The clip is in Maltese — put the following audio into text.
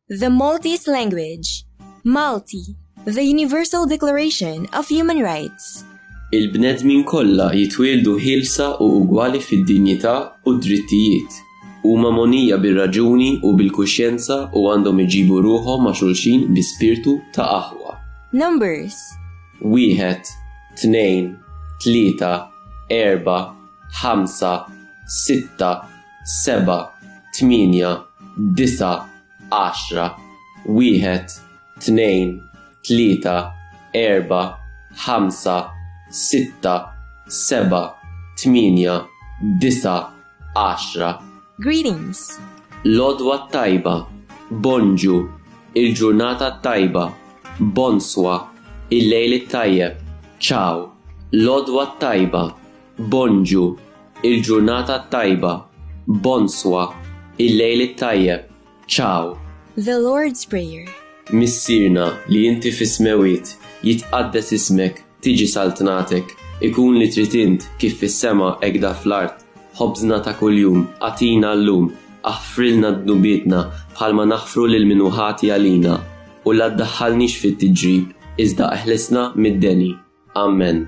The Maltese language. Malti, the Universal Declaration of Human Rights. Il-bnedmin kollha jitwieldu ħielsa u ugwali fid-dinjità u d-drittijiet. Huma monija bir-raġuni u bil-kuxjenza u għandhom iġibu ruħhom ma' xulxin bi spirtu ta' aħwa. Numbers. 1, 2, 3, 4, 5, 6, 7, 8, 9, 10. 1, 2, 3, 4, 5, 6, 7, 8, 9, 10. Greetings. L-odwa tajba, bonġu, il-ġurnata tajba, bonswa, il-lejl tajjeb, ciao. L-odwa tajba, bonġu, il-ġurnata tajba, bonswa, il-lejl tajjeb, ciao. The Lord's Prayer. Missirna li inti fis-smewiet, jitqaddes ismek, tiġi saltnatek, ikun li tritint kif fis-sema ekda fl-art. Ħobżna ta' kuljum, atina llum, aħfrilna d-nubietna bħalma naħfru lil min hu ħati għalina u la ddaħħalniex fit-tiġrib, iżda eħlesna mid-deni. Amen.